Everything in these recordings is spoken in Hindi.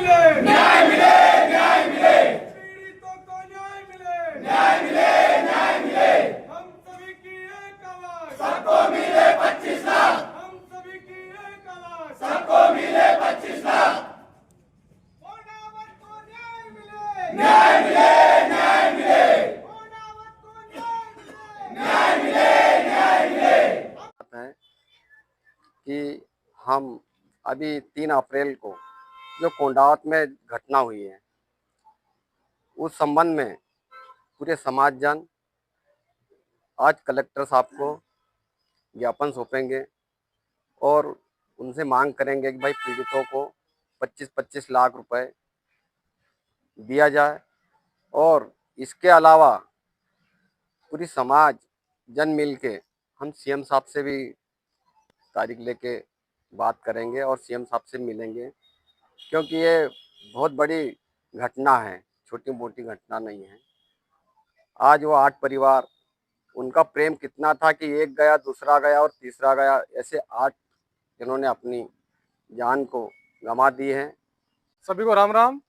न्याय मिले, न्याय मिले, पीड़ितों को न्याय मिले, न्याय मिले, न्याय मिले, हम सभी की एक आवाज, सबको मिले 25 लाख, हम सभी की एक आवाज, सबको मिले 25 लाख, कोडावत को न्याय मिले, न्याय मिले, न्याय मिले, कोडावत को न्याय मिले, न्याय मिले, न्याय मिले। कि हम अभी 3 अप्रैल को जो कोंडावत में घटना हुई है उस संबंध में पूरे समाज जन आज कलेक्टर साहब को ज्ञापन सौंपेंगे और उनसे मांग करेंगे कि भाई पीड़ितों को 25-25 लाख रुपए दिया जाए। और इसके अलावा पूरी समाज जन मिल के हम सीएम साहब से भी तारीख लेके बात करेंगे और सीएम साहब से मिलेंगे, क्योंकि ये बहुत बड़ी घटना है, छोटी मोटी घटना नहीं है। आज वो 8 परिवार, उनका प्रेम कितना था कि एक गया, दूसरा गया और तीसरा गया, ऐसे 8 जिन्होंने अपनी जान को गंवा दी है। सभी को राम राम।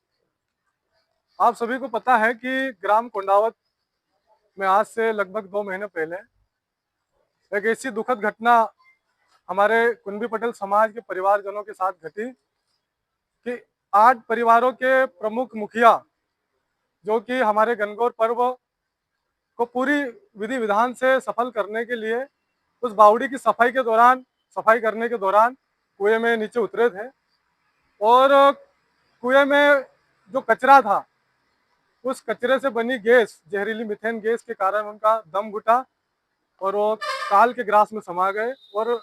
आप सभी को पता है कि ग्राम कोंडावत में आज से लगभग 2 महीने पहले एक ऐसी दुखद घटना हमारे कुंभी पटेल समाज के परिवारजनों के साथ घटी कि 8 परिवारों के प्रमुख मुखिया, जो कि हमारे गणगौर पर्व को पूरी विधि विधान से सफल करने के लिए उस बावड़ी की सफाई करने के दौरान कुएं में नीचे उतरे थे और कुएं में जो कचरा था, उस कचरे से बनी गैस, जहरीली मीथेन गैस के कारण उनका दम घुटा और वो काल के ग्रास में समा गए। और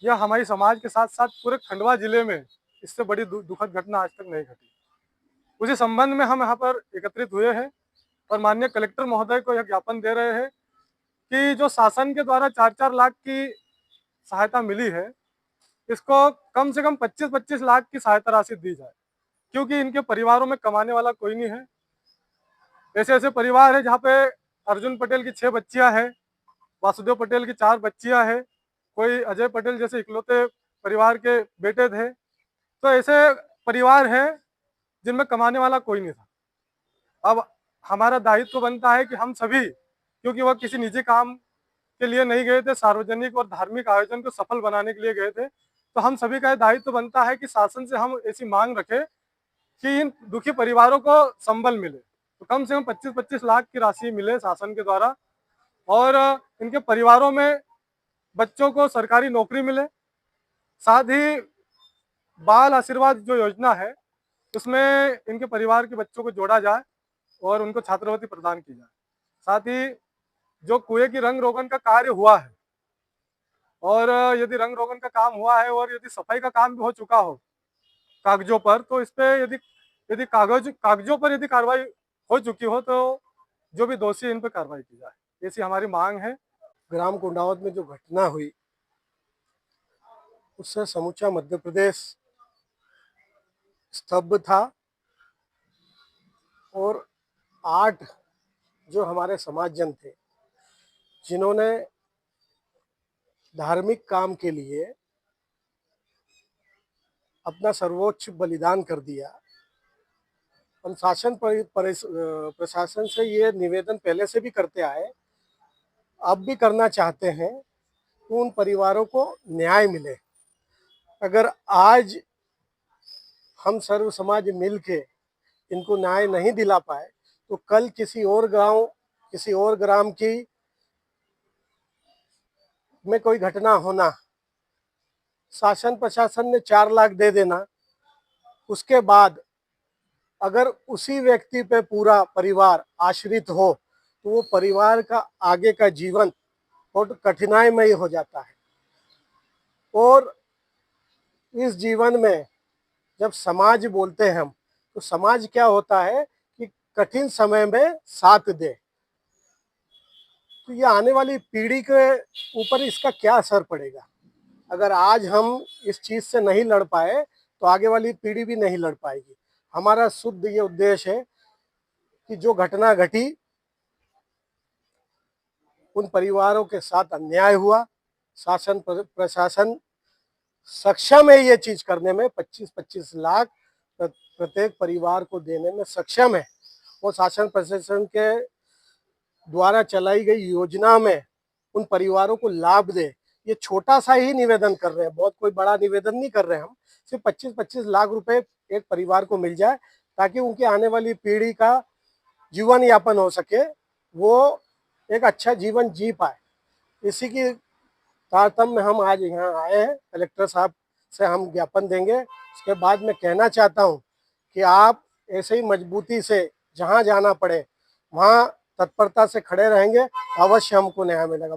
यह हमारी समाज के साथ साथ पूरे खंडवा जिले में इससे बड़ी दुखद घटना आज तक नहीं घटी। उसी संबंध में हम यहाँ पर एकत्रित हुए हैं और माननीय कलेक्टर महोदय को यह ज्ञापन दे रहे हैं कि जो शासन के द्वारा 4-4 लाख की सहायता मिली है, इसको कम से कम 25-25 लाख की सहायता राशि दी जाए, क्योंकि इनके परिवारों में कमाने वाला कोई नहीं है। ऐसे ऐसे परिवार है जहाँ पे अर्जुन पटेल की 6 बच्चियां हैं, वासुदेव पटेल की 4 बच्चियां हैं, कोई अजय पटेल जैसे इकलौते परिवार के बेटे थे। तो ऐसे परिवार हैं जिनमें कमाने वाला कोई नहीं था। अब हमारा दायित्व बनता है कि हम सभी, क्योंकि वह किसी निजी काम के लिए नहीं गए थे, सार्वजनिक और धार्मिक आयोजन को सफल बनाने के लिए गए थे, तो हम सभी का दायित्व बनता है कि शासन से हम ऐसी मांग रखें कि इन दुखी परिवारों को संबल मिले, तो कम से कम 25-25 लाख की राशि मिले शासन के द्वारा और इनके परिवारों में बच्चों को सरकारी नौकरी मिले। साथ ही बाल आशीर्वाद जो योजना है उसमें इनके परिवार के बच्चों को जोड़ा जाए और उनको छात्रवृत्ति प्रदान की जाए। साथ ही जो कुएं की रंग रोगन का कार्य हुआ है और यदि रंग रोगन का काम हुआ है और यदि सफाई का काम भी हो चुका हो कागजों पर, तो इस पे यदि कागजों पर यदि कार्रवाई हो चुकी हो तो जो भी दोषी है इन पर कार्रवाई की जाए, ऐसी हमारी मांग है। ग्राम कोंडावत में जो घटना हुई उससे समूचा मध्य प्रदेश स्तब्ध था और 8 जो हमारे समाजजन थे जिन्होंने धार्मिक काम के लिए अपना सर्वोच्च बलिदान कर दिया। हम शासन प्रशासन से ये निवेदन पहले से भी करते आए, अब भी करना चाहते हैं कि उन परिवारों को न्याय मिले। अगर आज हम सर्व समाज मिल के इनको न्याय नहीं दिला पाए तो कल किसी और गांव, किसी और ग्राम की में कोई घटना होना, शासन प्रशासन ने 4 लाख दे देना, उसके बाद अगर उसी व्यक्ति पे पूरा परिवार आश्रित हो तो वो परिवार का आगे का जीवन बहुत कठिनाईमय हो जाता है। और इस जीवन में जब समाज बोलते हैं हम, तो समाज क्या होता है कि कठिन समय में साथ दे। तो ये आने वाली पीढ़ी के ऊपर इसका क्या असर पड़ेगा? अगर आज हम इस चीज से नहीं लड़ पाए तो आगे वाली पीढ़ी भी नहीं लड़ पाएगी। हमारा शुद्ध ये उद्देश्य है कि जो घटना घटी उन परिवारों के साथ अन्याय हुआ, शासन प्रशासन सक्षम है ये चीज करने में। 25-25 लाख प्रत्येक परिवार को देने में सक्षम है, वो शासन प्रशासन के द्वारा चलाई गई योजना में उन परिवारों को लाभ दे। ये छोटा सा ही निवेदन कर रहे हैं, बहुत कोई बड़ा निवेदन नहीं कर रहे हैं हम। सिर्फ 25-25 लाख रुपए एक परिवार को मिल जाए ताकि उनकी आने वाली पीढ़ी का जीवन यापन हो सके, वो एक अच्छा जीवन जी पाए। इसी की तारतम्य में हम आज यहाँ आए हैं। कलेक्टर साहब से हम ज्ञापन देंगे। उसके बाद मैं कहना चाहता हूँ कि आप ऐसे ही मजबूती से जहाँ जाना पड़े वहाँ तत्परता से खड़े रहेंगे, अवश्य हमको न्याय मिलेगा।